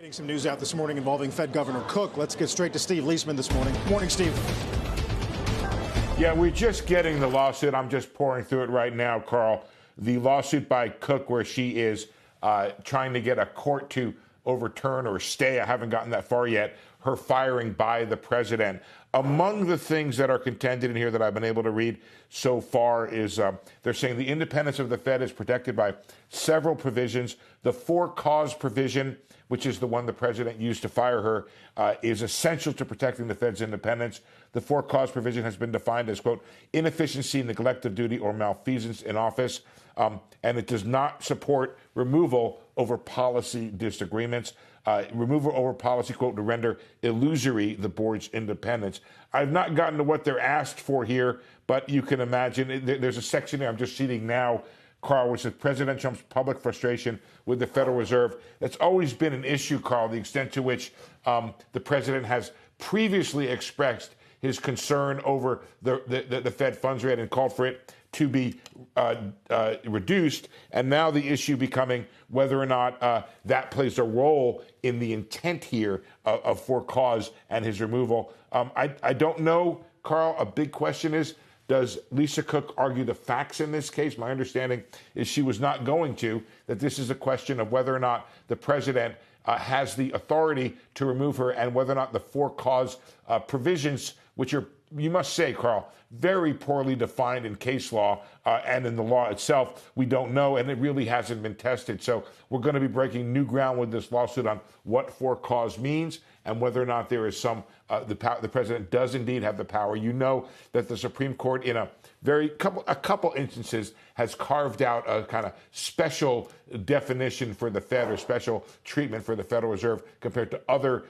Getting some news out this morning involving Fed Governor Cook. Let's get straight to Steve Liesman this morning. Morning, Steve. Yeah, we're just getting the lawsuit. I'm just pouring through it right now, Carl. The lawsuit by Cook where she is trying to get a court to overturn or stay, I haven't gotten that far yet, her firing by the president. Among the things that are contended in here that I've been able to read so far is they're saying the independence of the Fed is protected by several provisions. The for-cause provision, which is the one the president used to fire her, is essential to protecting the Fed's independence. The for-cause provision has been defined as, quote, inefficiency, neglect of duty, or malfeasance in office, and it does not support removal over policy disagreements. Removal over policy, quote, to render illusory the board's independence. I've not gotten to what they're asked for here, but you can imagine there's a section here I'm just reading now, Carl, which says President Trump's public frustration with the Federal Reserve. That's always been an issue, Carl, the extent to which the president has previously expressed his concern over the Fed funds rate and called for it to be reduced, and now the issue becoming whether or not that plays a role in the intent here of for cause and his removal. I don't know, Carl. A big question is, does Lisa Cook argue the facts in this case? My understanding is she was not going to, that this is a question of whether or not the president has the authority to remove her and whether or not the for cause provisions, which are, you must say, Carl, very poorly defined in case law and in the law itself. We don't know, and it really hasn't been tested. So we're going to be breaking new ground with this lawsuit on what for cause means and whether or not there is some, the president does indeed have the power. You know that the Supreme Court in a couple instances has carved out a kind of special definition for the Fed or special treatment for the Federal Reserve compared to other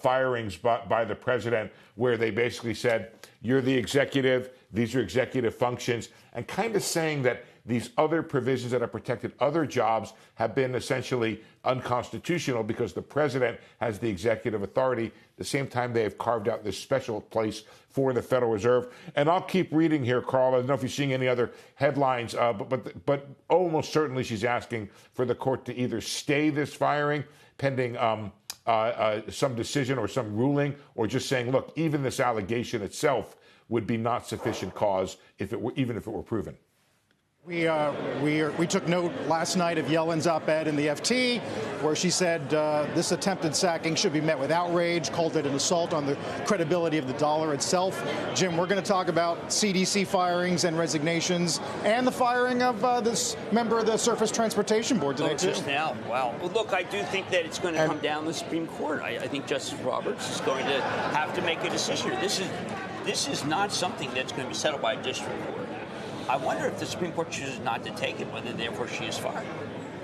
firings by the president, where they basically said, you're the executive, these are executive functions, and kind of saying that these other provisions that have protected other jobs have been essentially unconstitutional because the president has the executive authority. At the same time, they have carved out this special place for the Federal Reserve. And I'll keep reading here, Carl. I don't know if you're seeing any other headlines, but almost certainly she's asking for the court to either stay this firing pending some decision or some ruling, or just saying, look, even this allegation itself would be not sufficient cause even if it were proven. We took note last night of Yellen's op-ed in the FT, where she said this attempted sacking should be met with outrage, called it an assault on the credibility of the dollar itself. Jim, we're going to talk about CDC firings and resignations and the firing of this member of the Surface Transportation Board today, too. Just now. Wow. Well, look, I do think that it's going to come down to the Supreme Court. I think Justice Roberts is going to have to make a decision. This is not something that's going to be settled by a district court. I wonder if the Supreme Court chooses not to take it, whether therefore she is fired.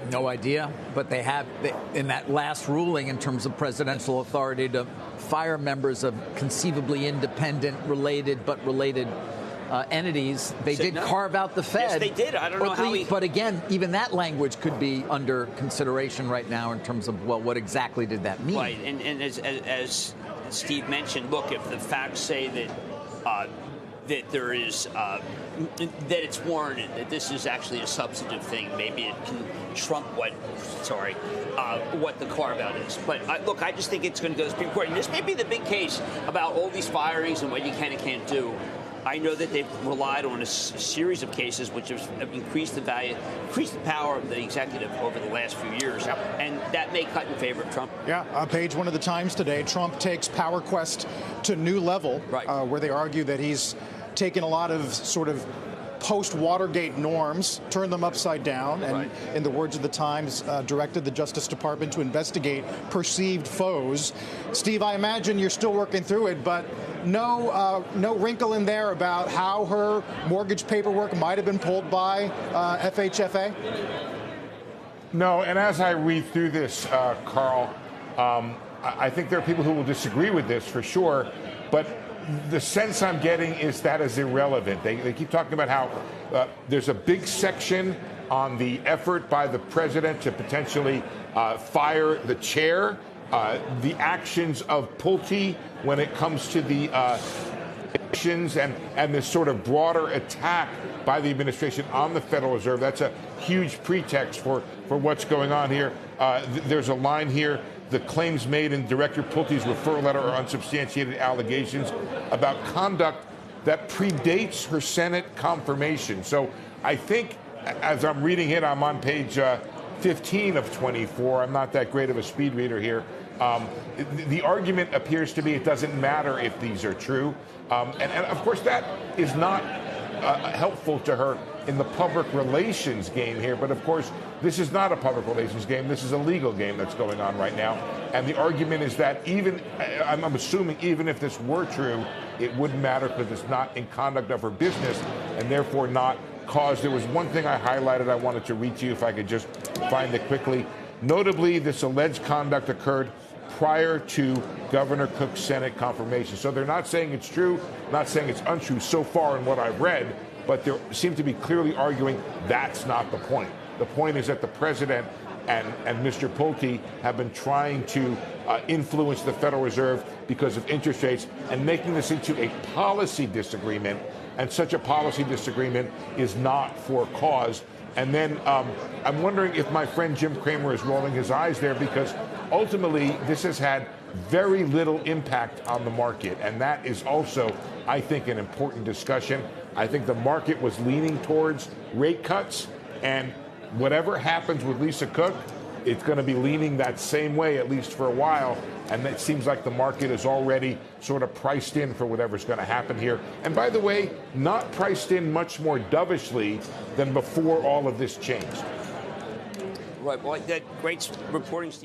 No idea, but they have, in that last ruling in terms of presidential authority to fire members of conceivably independent, related entities, they did carve out the Fed. Yes, they did. I don't know how But again, even that language could be under consideration right now in terms of, well, what exactly did that mean? Right, and as Steve mentioned, look, if the facts say that there is that it's warranted, that this is actually a substantive thing, maybe it can trump what the carve-out is. But look, I just think it's going to go to the Supreme Court. And this may be the big case about all these firings and what you can and can't do. I know that they've relied on a series of cases which have increased the power of the executive over the last few years. Yep. And that may cut in favor of Trump. Yeah, page one of the Times today, Trump takes power quest to new level, right, where they argue that he's taken a lot of sort of post-Watergate norms, turned them upside down, and right, in the words of the Times, directed the Justice Department to investigate perceived foes. Steve, I imagine you're still working through it, but no wrinkle in there about how her mortgage paperwork might have been pulled by FHFA? No, and as I read through this, Carl, I think there are people who will disagree with this for sure, but the sense I'm getting is that is irrelevant. They keep talking about how there's a big section on the effort by the president to potentially fire the chair, the actions of Pulte when it comes to the elections and this sort of broader attack by the administration on the Federal Reserve. That's a huge pretext for what's going on here. There's a line here the claims made in Director Pulte's referral letter are unsubstantiated allegations about conduct that predates her Senate confirmation. So I think, as I'm reading it, I'm on page 15 of 24. I'm not that great of a speed reader here. The argument appears to be it doesn't matter if these are true. And of course, that is not helpful to her in the public relations game here. But of course, this is not a public relations game. This is a legal game that's going on right now. And the argument is that even, I'm assuming, even if this were true, it wouldn't matter because it's not in conduct of her business and therefore not cause. There was one thing I highlighted I wanted to read to you if I could just find it quickly. Notably, this alleged conduct occurred prior to Governor Cook's Senate confirmation. So they're not saying it's true, not saying it's untrue so far in what I've read, but they seem to be clearly arguing that's not the point. The point is that the president and Mr. Pulte have been trying to influence the Federal Reserve because of interest rates and making this into a policy disagreement. And such a policy disagreement is not for cause. And then I'm wondering if my friend Jim Cramer is rolling his eyes there, because ultimately this has had very little impact on the market. And that is also, I think, an important discussion. I think the market was leaning towards rate cuts, and whatever happens with Lisa Cook, it's going to be leaning that same way, at least for a while. And it seems like the market is already sort of priced in for whatever's going to happen here. And by the way, not priced in much more dovishly than before all of this changed. Right. Well, that great reporting, Steve.